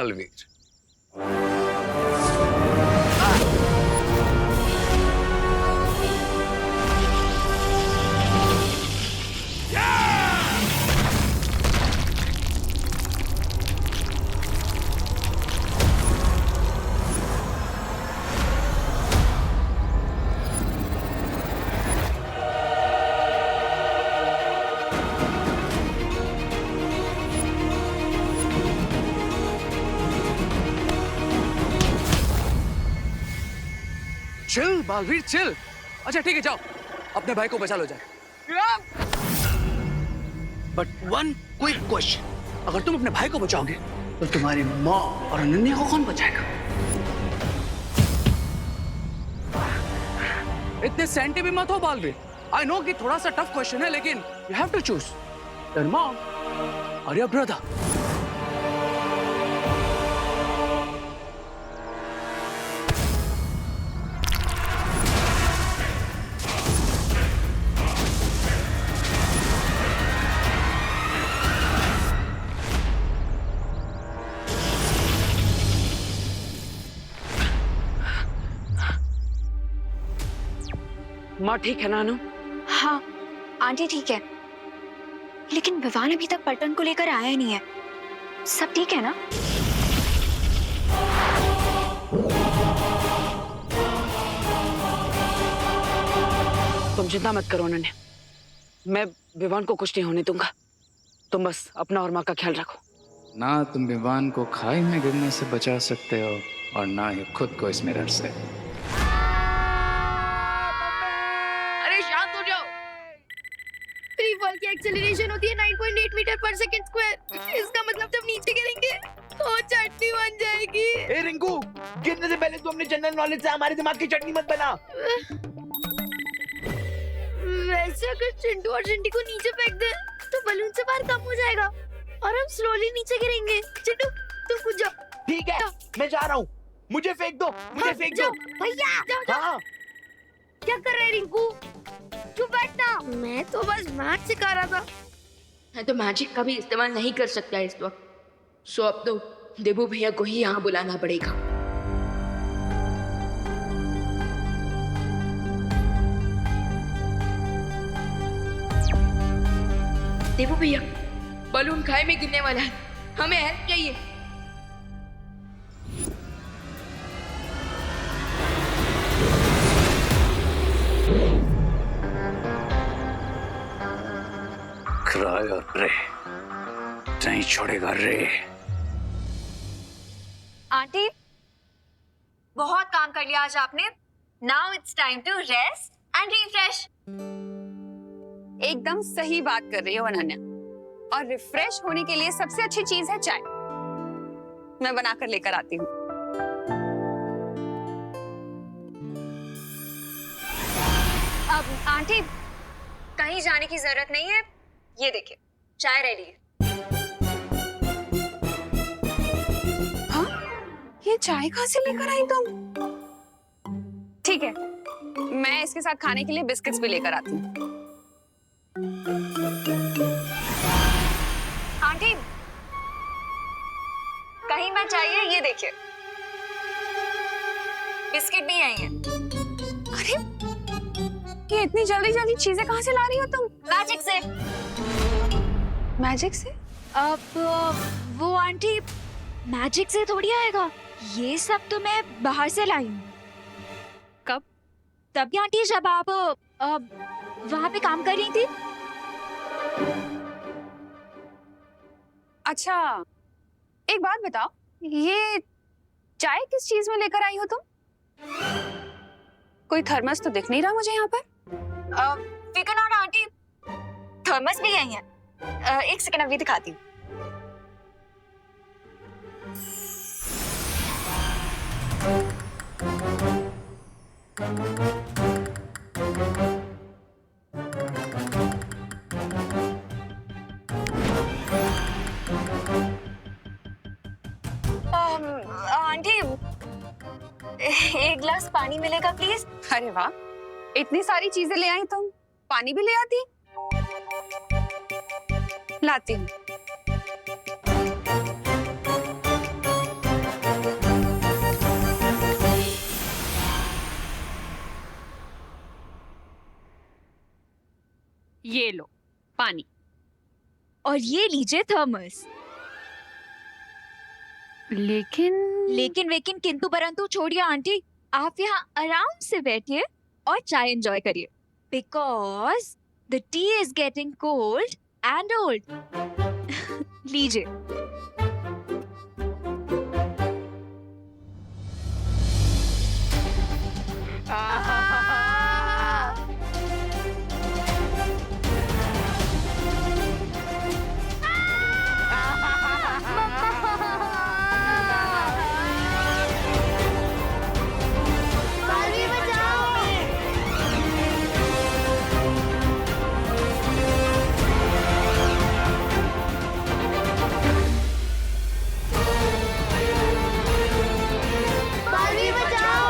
Balvir. Chill Baalveer chill. अच्छा ठीक है जाओ, अपने भाई को बचा लो जाए। बट वन क्विक क्वेश्चन, अगर तुम अपने भाई को बचाओगे तो तुम्हारी माँ और अनन्या को कौन बचाएगा? इतने सेंटी भी मत हो बालवीर। आई नो कि थोड़ा सा टफ क्वेश्चन है, लेकिन you have to choose your mom और योर ब्रदर। माँ ठीक है ना अनु? हाँ आंटी ठीक है, लेकिन विवान अभी तक पलटन को लेकर आया नहीं है। सब ठीक है ना? तुम चिंता मत करो अनन्या, मैं विवान को कुछ नहीं होने दूंगा। तुम बस अपना और माँ का ख्याल रखो। ना तुम विवान को खाई में गिरने से बचा सकते हो और ना ही खुद को इस मिरर से। फ्री फॉल की एक्सेलरेशन होती है 9.8 मीटर पर सेकंड स्क्वायर। इसका मतलब जब नीचे गिरेंगे तो चटनी बन जाएगी। ए रिंकू, गिरने से पहले तू अपने जनरल नॉलेज से हमारे दिमाग की चटनी मत बना। वैसे अगर चिंटू और चिंटी को नीचे फेंक दे तो बलून से बाहर कम हो जाएगा और हम स्लोली नीचे गिरेंगे। चिंटू तुम कूद जाओ। ठीक है, मैं जा रहा हूँ। मुझे फेंक दो, मुझे फेंक दो। भैया जाओ जाओ। हाँ। क्या कर रहे रिंकू? चुप बैठना। मैं तो बस मैथ सिखा रहा था। मैं तो मैजिक का भी इस्तेमाल नहीं कर सकता इस वक्त, सो अब तो देबू भैया को ही यहाँ बुलाना पड़ेगा। देबू भैया, बलून खाई में गिरने वाला है, हमें हेल्प चाहिए। क्राई और प्रे नहीं छोड़ेगा रे। आंटी बहुत काम कर लिया आज आपने। Now it's time to rest and refresh. एकदम सही बात कर रही हो अनन्या, और रिफ्रेश होने के लिए सबसे अच्छी चीज है चाय। मैं बनाकर लेकर आती हूँ। अब आंटी कहीं जाने की जरूरत नहीं है, ये देखिए चाय रेडी है। हाँ? ये चाय कहाँ से लेकर आई तुम? ठीक है, मैं इसके साथ खाने के लिए बिस्किट्स भी लेकर आती हूँ। आंटी कहीं मैं चाहिए, ये देखिए बिस्किट भी आई हैं। अरे ये इतनी जल्दी जल्दी चीजें कहाँ से ला रही हो तुम? मैजिक से। मैजिक से? अब वो आंटी मैजिक से थोड़ी आएगा, ये सब तो मैं बाहर से लाई हूँ। कब? तभी आंटी जब आप वहाँ पे काम कर रही थी। अच्छा एक बात बताओ, ये चाय किस चीज में लेकर आई हो तुम? कोई थर्मस तो दिख नहीं रहा मुझे यहाँ पर। फिकर नॉट आंटी, थर्मस भी आई है। एक सेकंड अभी दिखाती हूँ। आंटी एक गिलास पानी मिलेगा प्लीज? अरे वाह, इतनी सारी चीजें ले आई तुम, पानी भी ले आती। लाती हूँ। ये लो पानी। और ये लीजिए थर्मस। लेकिन लेकिन किंतु परंतु छोड़िए आंटी, आप यहाँ आराम से बैठिए और चाय एंजॉय करिए, because the T is getting cold and old. लीजिए। बालवीर बचाओ। बालवीर बचाओ।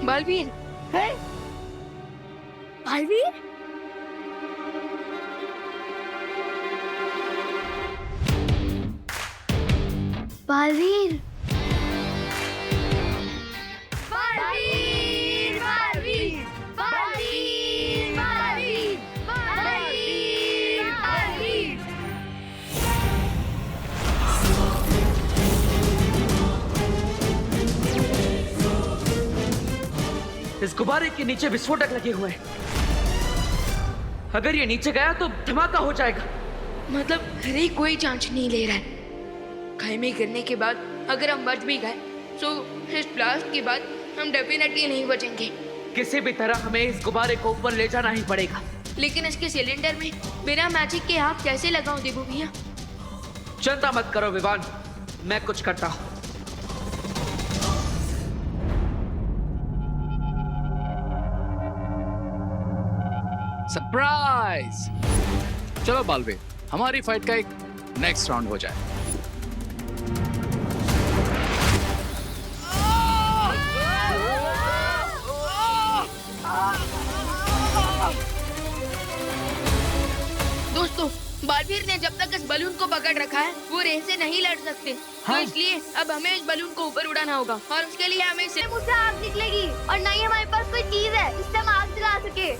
बालवीर, है बालवीर, बालवीर, बालवीर, बालवीर, बालवीर, बालवीर, बालवीर, बालवीर। इस गुब्बारे के नीचे विस्फोटक लगे हुए हैं। अगर ये नीचे गया तो धमाका हो जाएगा। मतलब हरे कोई जांच नहीं ले रहा है। खाई गिरने के बाद अगर हम बच भी गए तो इस ब्लास्ट के बाद हम डेफिनेटली नहीं बचेंगे। किसी भी तरह हमें इस गुब्बारे को ऊपर ले जाना ही पड़ेगा। लेकिन इसके सिलेंडर में बिना मैजिक के आग कैसे लगाऊं देबू भैया? चिंता मत करो विवान, मैं कुछ करता हूँ। सरप्राइज। चलो बालवीर, हमारी फाइट का एक नेक्स्ट राउंड हो जाए। दोस्तों, बालवीर ने जब तक इस बलून को पकड़ रखा है वो रेस से नहीं लड़ सकते। तो इसलिए अब हमें इस बलून को ऊपर उड़ाना होगा और उसके लिए हमें मुझसे आग निकलेगी और ना ही हमारे पास कोई चीज है जिससे हम आग जला सके।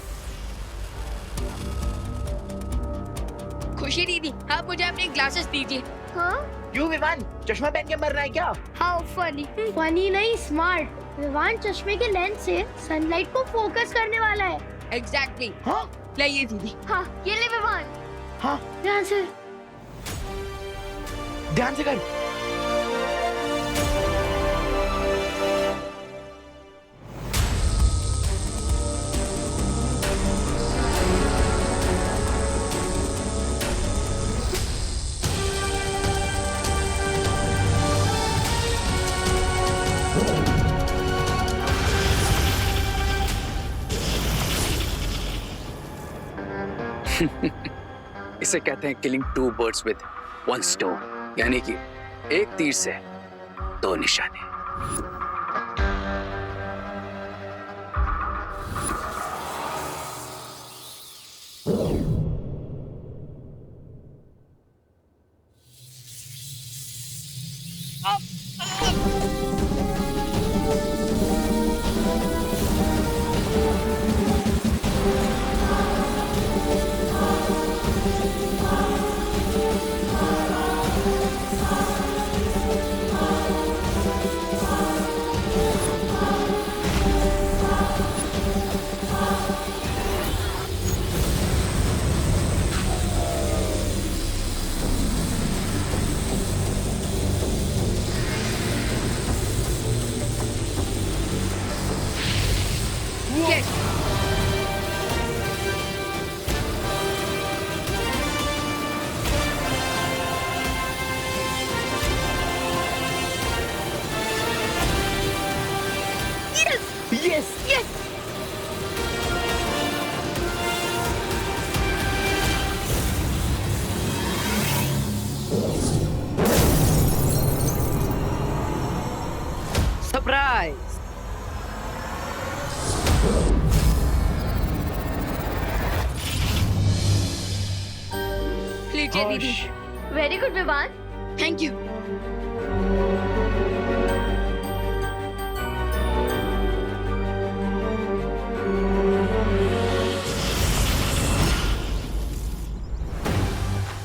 खुशी दीदी, आप मुझे अपने ग्लासेस दीजिए। हाँ? क्यों विवान, चश्मा पहन के मरना है क्या? How funny. फनी नहीं, स्मार्ट। विवान चश्मे के लेंस से सनलाइट को फोकस करने वाला है। एग्जैक्टली। हाँ लाइए दीदी। हाँ, ये ले विवान। हाँ, ध्यान से। ध्यान से कर। इसे कहते हैं killing two birds with one stone, यानी कि एक तीर से दो निशाने। सरप्राइज। लीजिए दीदी। Very good Vivaan. Thank you.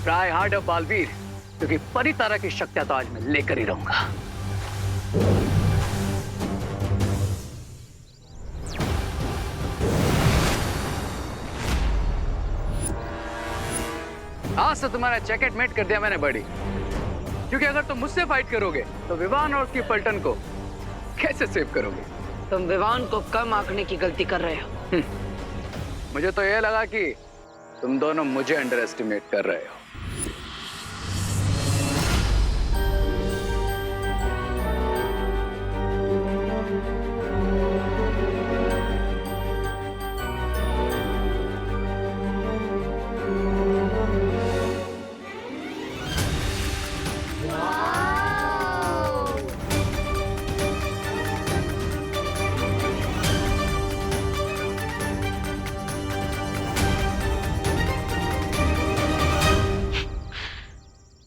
Try hard Baalveer, क्योंकि परितारा की शक्तियां तो आज मैं लेकर ही रहूंगा। आज से तुम्हारा जैकेट मेट कर दिया मैंने बड़ी, क्योंकि अगर तुम मुझसे फाइट करोगे तो विवान और उसकी पलटन को कैसे सेव करोगे? तुम विवान को कम आंकने की गलती कर रहे हो। मुझे तो यह लगा कि तुम दोनों मुझे अंडर एस्टिमेट कर रहे हो।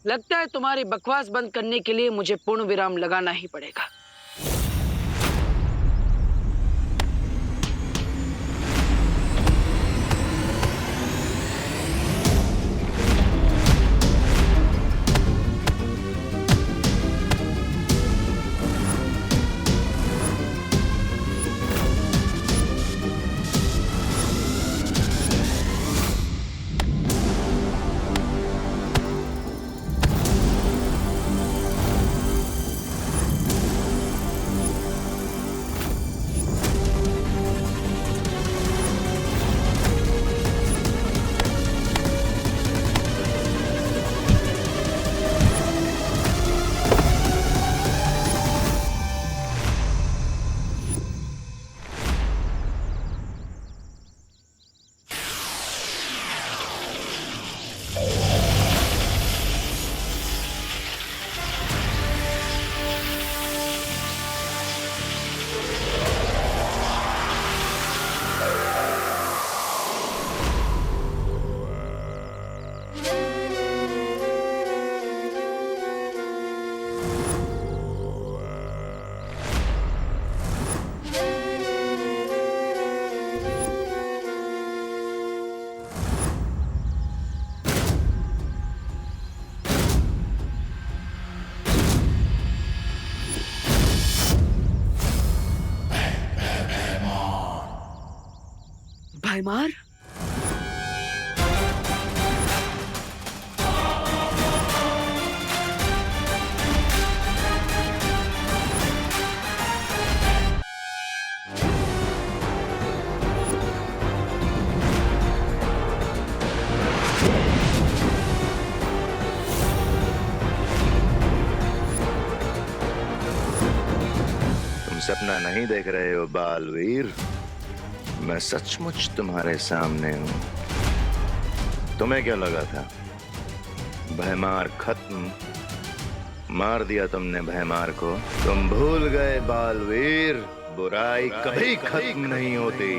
लगता है तुम्हारी बकवास बंद करने के लिए मुझे पूर्ण विराम लगाना ही पड़ेगा। भाईमार, तुम सपना नहीं देख रहे हो बालवीर, मैं सचमुच तुम्हारे सामने हूं। तुम्हें क्या लगा था भयमार खत्म? मार दिया तुमने भयमार को। तुम भूल गए बालवीर, बुराई कभी खत्म नहीं होती,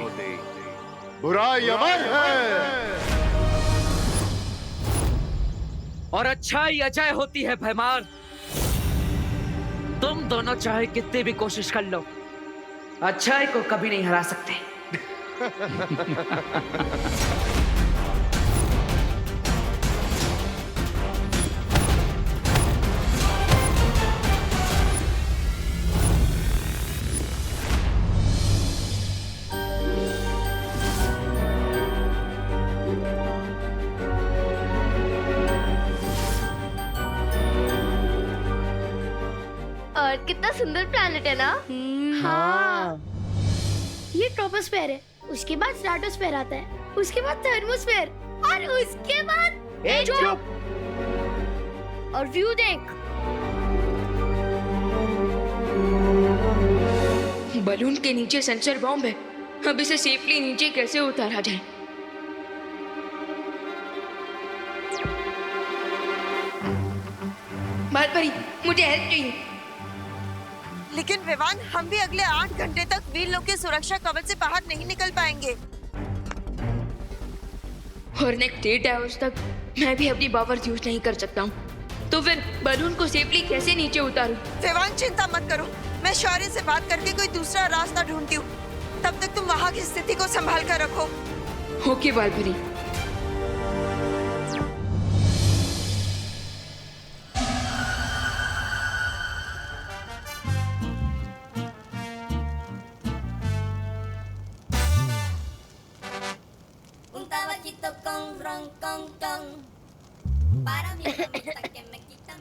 बुराई अमर है। और अच्छाई अजय होती है भयमार। तुम दोनों चाहे कितनी भी कोशिश कर लो, अच्छाई को कभी नहीं हरा सकते। अर्थ कितना सुंदर प्लैनेट है ना। हाँ। ये ट्रोपोस्फेयर है, उसके बाद स्ट्रेटोस्फेयर आता है, उसके बाद थर्मोस्फेयर और उसके बाद चुप। और व्यू देख। बलून के नीचे सेंसर बॉम्ब है, अब इसे सेफली नीचे कैसे उतारा जाए? बालपरी, मुझे हेल्प चाहिए। लेकिन विवान, हम भी अगले 8 घंटे तक वीर लोग के सुरक्षा कवच से बाहर नहीं निकल पाएंगे। और नेक्स्ट 8 आवर्स तक मैं भी अपनी पावर्स यूज नहीं कर सकता हूँ। तो फिर बलून को सेफली कैसे नीचे उतारूं? विवान, चिंता मत करो, मैं शौर्य से बात करके कोई दूसरा रास्ता ढूंढती हूँ। तब तक तुम वहाँ की स्थिति को संभाल कर रखो। ओके बालपरी।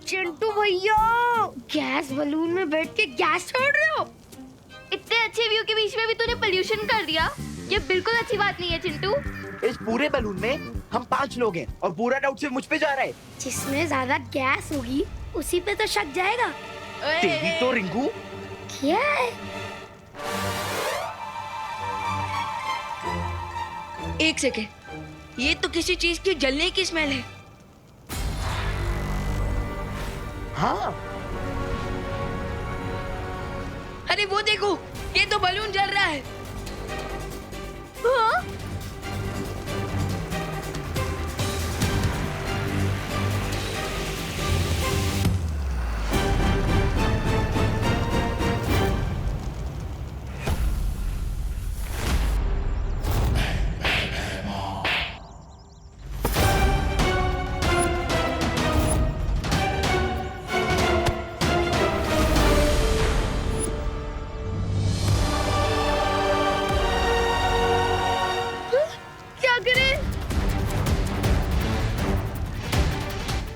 चिंटू भैया, गैस बलून में बैठ के गैस छोड़ रहे हो? इतने अच्छे व्यू के बीच में भी तूने पोल्यूशन कर दिया। ये बिल्कुल अच्छी बात नहीं है चिंटू। इस पूरे बलून में हम 5 लोग हैं और पूरा डाउट सिर्फ मुझ पे जा रहा है। जिसमें ज्यादा गैस होगी उसी पे तो शक जाएगा। तेरी तो रिंकू। क्या है? एक सेकेंड, ये तो किसी चीज की जलने की स्मेल है। हाँ, अरे वो देखो, ये तो बलून जल रहा है। हाँ?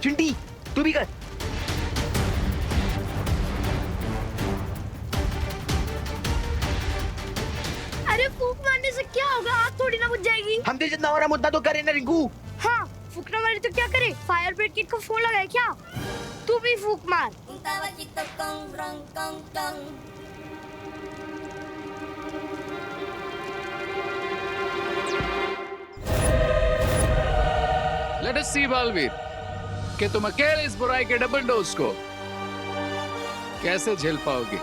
चिंटी तू भी कर। अरे फूंक मारने से क्या होगा? आग थोड़ी ना बुझ जाएगी। हमसे जितना हो रहा मुद्दा तो करे ना रिंकू। हाँ, फूकना मारे तो क्या करे? फायर ब्रिगेड को फोन लगाए क्या? तू भी फूंक मार। लेट अस सी बालवीर कि तुम अकेले इस बुराई के डबल डोज को कैसे झेल पाओगे।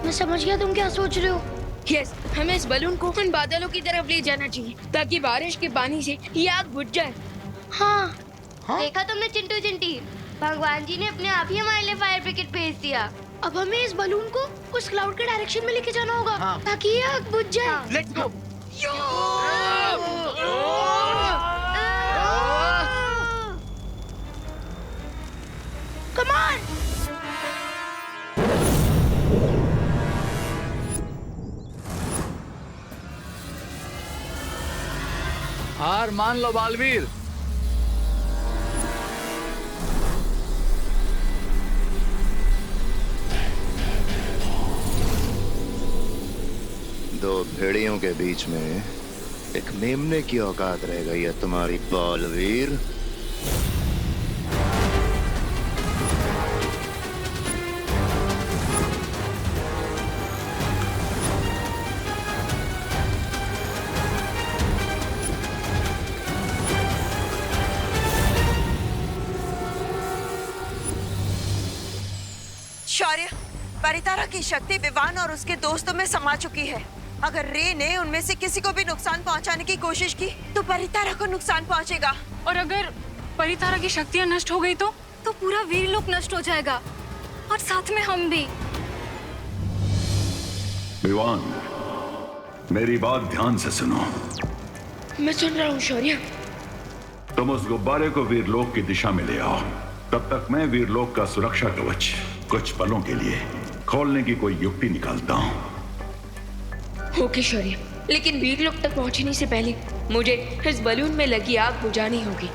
मैं समझ गया तुम क्या सोच रहे हो। यस, हमें इस बलून को उन बादलों की तरफ ले जाना चाहिए ताकि बारिश के पानी से ये आग बुझ जाए। हाँ, देखा तुमने चिंटू चिंटी, भगवान जी ने अपने आप ही हमारे लिए फायर ब्रिगेड भेज दिया। अब हमें इस बलून को उस क्लाउड के डायरेक्शन में लेके जाना होगा। हाँ। ताकि ये आग बुझ जाए। Let's go. Come on. हार मान लो बालवीर। दो भेड़ियों के बीच में एक मेमने की औकात रह गई है तुम्हारी बालवीर। शौर्य, परितारा की शक्ति विवान और उसके दोस्तों में समा चुकी है। अगर रे ने उनमें से किसी को भी नुकसान पहुंचाने की कोशिश की तो परितारा को नुकसान पहुंचेगा। और अगर परितारा की शक्तियां नष्ट हो गई तो पूरा वीरलोक नष्ट हो जाएगा और साथ में हम भी। विवान, मेरी बात ध्यान से सुनो। मैं सुन रहा हूँ शौर्य। तुम उस गुब्बारे को वीरलोक की दिशा में ले आओ। तब तक मैं वीरलोक का सुरक्षा कवच कुछ पलों के लिए खोलने की कोई युक्ति निकालता हूँ। ओके शौर्य, लेकिन वीरलोक तक पहुंचने से पहले मुझे इस बलून में लगी आग बुझानी होगी।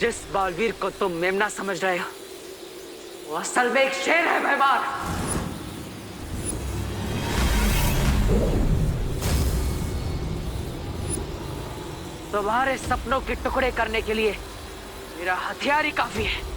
जिस बालवीर को तुम मेमना समझ रहे हो वो असल में एक शेर है भैमार। तुम्हारे सपनों के टुकड़े करने के लिए मेरा हथियार ही काफी है।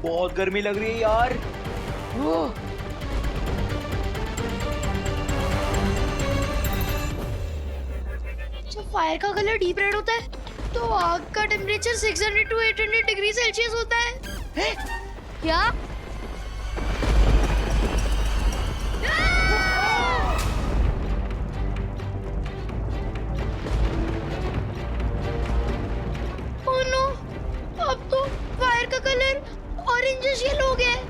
बहुत गर्मी लग रही है यार। जब फायर का कलर डीप रेड होता है तो आग का टेम्परेचर 600 to 800 डिग्री सेल्सियस होता है। क्या? ओह नो, अब तो फायर का कलर ऑरेंजिश येलो हो गया है।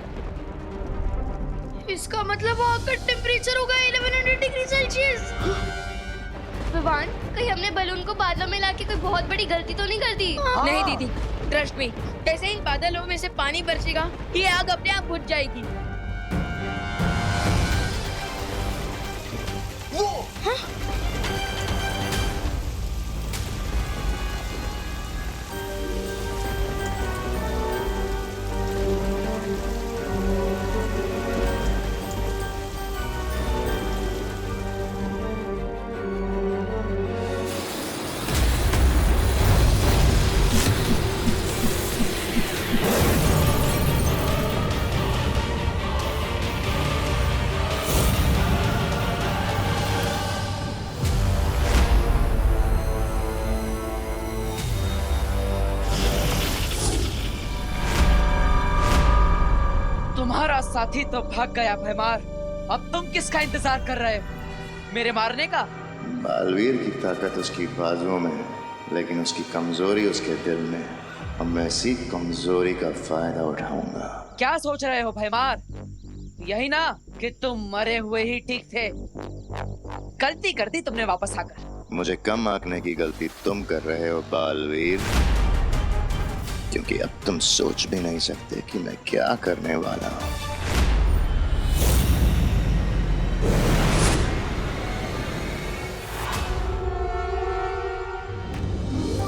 इसका मतलब आग का टेम्परेचर होगा 1100 डिग्री सेल्सियस। विवान, कहीं हमने बलून को बादलों में लाके कोई बहुत बड़ी गलती तो नहीं कर दी? नहीं दीदी, ट्रस्ट मी, जैसे ही बादलों में से पानी बरसेगा ये आग अपने आप बुझ जाएगी। तुम्हारा साथी तो भाग गया भैमार। अब तुम किसका इंतजार कर रहे हो? मेरे मारने का? बालवीर की ताकत उसकी बाजुओं में, लेकिन उसकी कमजोरी उसके दिल में। अब मैं इसी कमजोरी का फायदा उठाऊंगा। क्या सोच रहे हो भैमार? यही ना कि तुम मरे हुए ही ठीक थे। गलती कर दी तुमने वापस आकर। मुझे कम आंकने की गलती तुम कर रहे हो बालवीर, क्योंकि अब तुम सोच भी नहीं सकते कि मैं क्या करने वाला हूँ।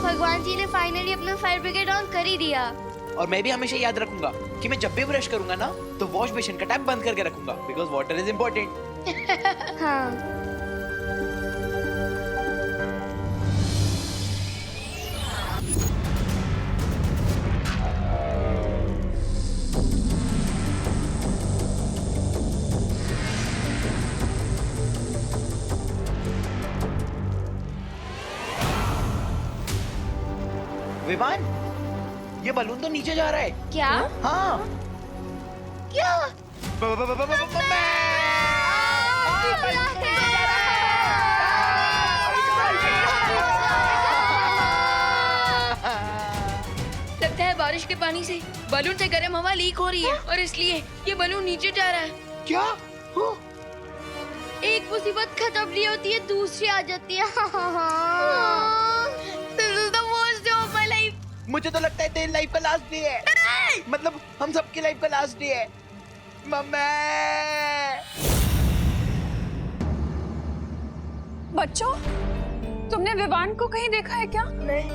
भगवान जी ने फाइनली अपना फायर ब्रिगेड ऑन कर ही दिया। और मैं भी हमेशा याद रखूंगा कि मैं जब भी ब्रश करूंगा ना तो वॉश बेसिन का टैप बंद करके रखूंगा, बिकॉज वाटर इज इम्पोर्टेंट। हाँ। विमान, ये बलून तो नीचे जा रहा है। क्या? हाँ। क्या? लगता है बारिश के पानी से बलून से गर्म हवा लीक हो रही है और इसलिए ये बलून नीचे जा रहा है। क्या? एक मुसीबत खत्म नहीं होती है, दूसरी आ जाती है। This is the worst day of my life. मुझे तो लगता है तेरी लाइफ का लास्ट डे है। मतलब हम सबकी लाइफ का लास्ट डे है। मम्मी। बच्चों, तुमने विवान को कहीं देखा है क्या? नहीं।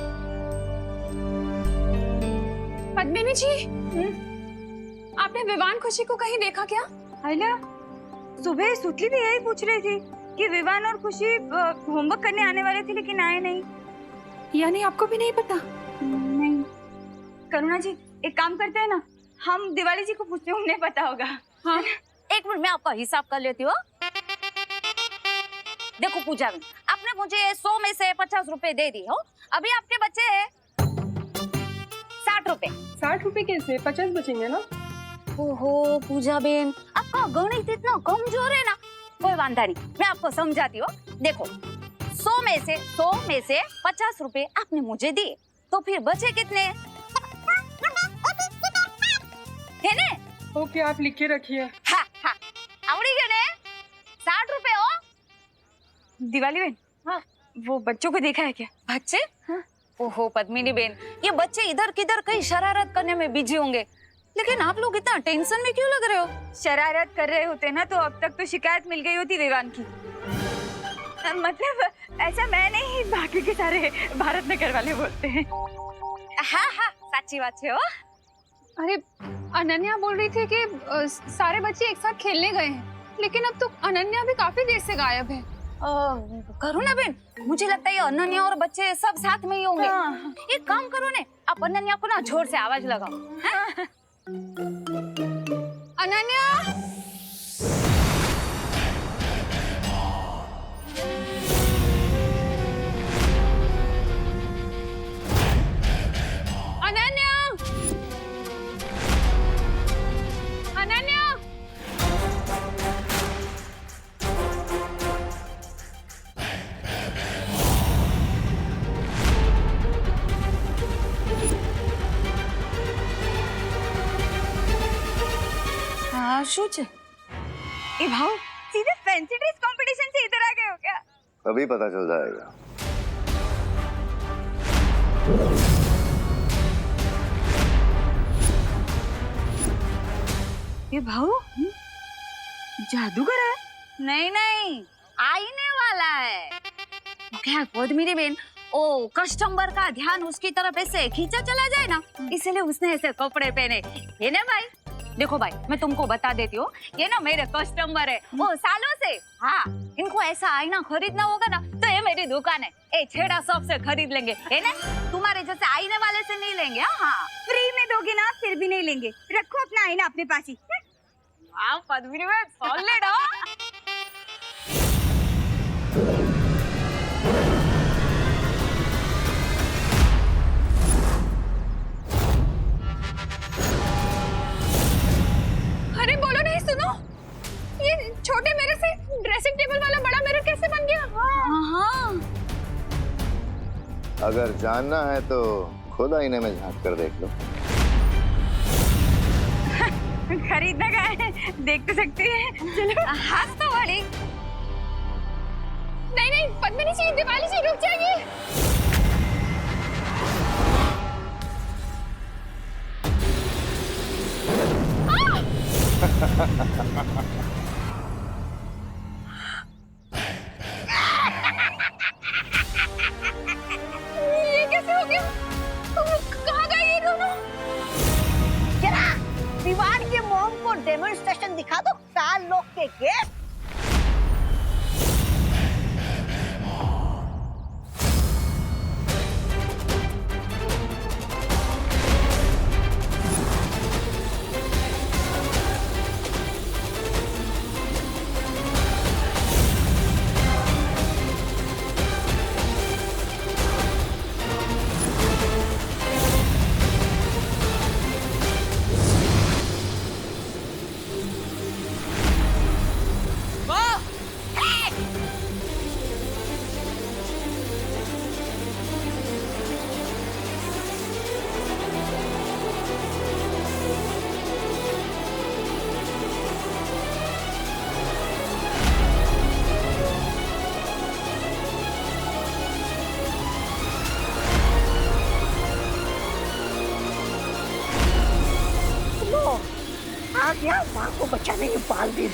पद्मिनी जी, आपने विवान खुशी को कहीं देखा क्या? आइला, सुबह सुतली भी यही पूछ रही थी कि विवान और खुशी होमवर्क करने आने वाले थे लेकिन आए नहीं। यानी आपको भी नहीं पता? नहीं। करुणा जी, एक काम करते हैं ना, हम दिवाली जी को पूछते हैं, उन्हें पता होगा। हाँ। एक मिनट में आपका हिसाब कर लेती हूँ। देखो पूजा, आपने मुझे 100 में से 50 रुपए दे दी हो, अभी आपके बचे 60 रुपए। 60 रुपए कैसे? 50 बचेंगे ना? ओहो पूजा बेन, आपका गणित इतना कमजोर है ना। कोई वांधा नहीं, मैं आपको समझाती हूँ। देखो 100 में से 50 रुपए आपने मुझे दिए, तो फिर बचे कितने है ने? ओके, आप लिख के रखिए। हाँ हाँ, आवड़ी गए ने 60 रुपए हो। दिवाली बेन, हाँ वो बच्चों को देखा है क्या? बच्चे? हाँ। ओहो पद्मिनी बेन, ये बच्चे इधर किधर कहीं शरारत करने में बिजी होंगे, लेकिन आप लोग इतना टेंशन में क्यों लग रहे हो? शरारत कर रहे होते ना तो अब तक तो शिकायत मिल गई होती विवान की। मतलब ऐसा मैं नहीं, बाकी के सारे भारत नगर वाले बोलते हैं। हाँ हाँ सच्ची बात है। अरे अनन्या बोल रही थी कि सारे बच्चे एक साथ खेलने गए हैं, लेकिन अब तो अनन्या भी काफी देर से गायब है। करुणा बेन, मुझे लगता है ये अनन्या और बच्चे सब साथ में ही होंगे। एक काम करो ने, आप अनन्या को ना जोर से आवाज लगाओ। अनन्या, अनन्या, अनन्या। हाँ શું છે? એ ભાવ सीधे फैंसी ड्रेस कंपटीशन से इधर आ गए हो क्या? अभी पता चल जाएगा। ये भाव जादूगर है? नहीं नहीं, आईने वाला है। क्या पद्मिनी बेन, ओ कस्टमर का ध्यान उसकी तरफ ऐसे खींचा चला जाए ना, इसलिए उसने ऐसे कपड़े पहने। ये ना भाई, देखो भाई मैं तुमको बता देती हूँ, ये ना मेरे कस्टमर है वो सालों से। हाँ, इनको ऐसा आईना खरीदना होगा ना तो ये मेरी दुकान है, ए छेड़ा शॉप से खरीद लेंगे, है ना? तुम्हारे जैसे आईने वाले से नहीं लेंगे। हाँ फ्री में दोगे ना, फिर भी नहीं लेंगे। रखो अपना आईना अपने पास ही। वाह पद्मिनी बेन, सॉलिड हो। अरे बोलो नहीं, सुनो, ये छोटे मिरर से ड्रेसिंग टेबल वाला बड़ा मिरर कैसे बन गया? हाँ। अगर जानना है तो खुद आईने में झांक कर देख लो। खरीदना का है, देख तो सकते हैं। चलो हाथ तो वाली। नहीं नहीं पद्मिनी जी, दिवाली जी रुक जाइए। ये कैसे हो गया? कहाँ गए ये दोनों? जरा दीवार के मोम को डेमोन्स्ट्रेशन दिखा दो, 4 लोग के गेस्ट। आ गया माँ को बचाने के बालवीर।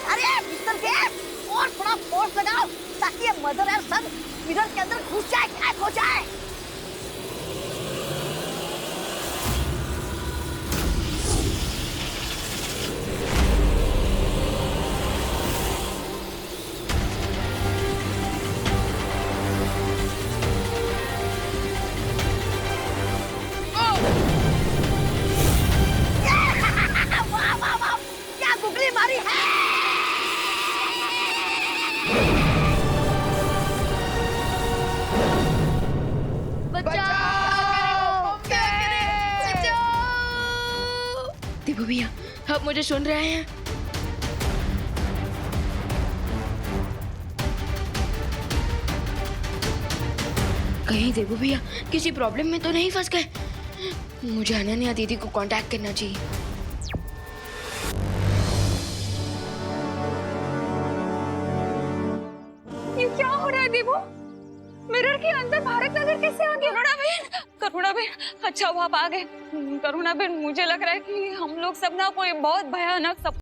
अरे मिस्टर गेट, और थोड़ा फोर्स लगाओ ताकि ये मदर एंड सन मिरर के अंदर घुस जाए, गायब हो जाए। आप मुझे सुन रहे हैं? कहीं देवू भैया किसी प्रॉब्लम में तो नहीं फंस गए? मुझे अनन्या दीदी को कांटेक्ट करना चाहिए। ये क्या हो रहा है देवू? मिरर के अंदर भारत नगर कैसे आ गया? करुणा बहन, अच्छा हुआ आप आ गए। करुणा बहन, मुझे लग रहा है कि हम लोग सब ना कोई बहुत भयानक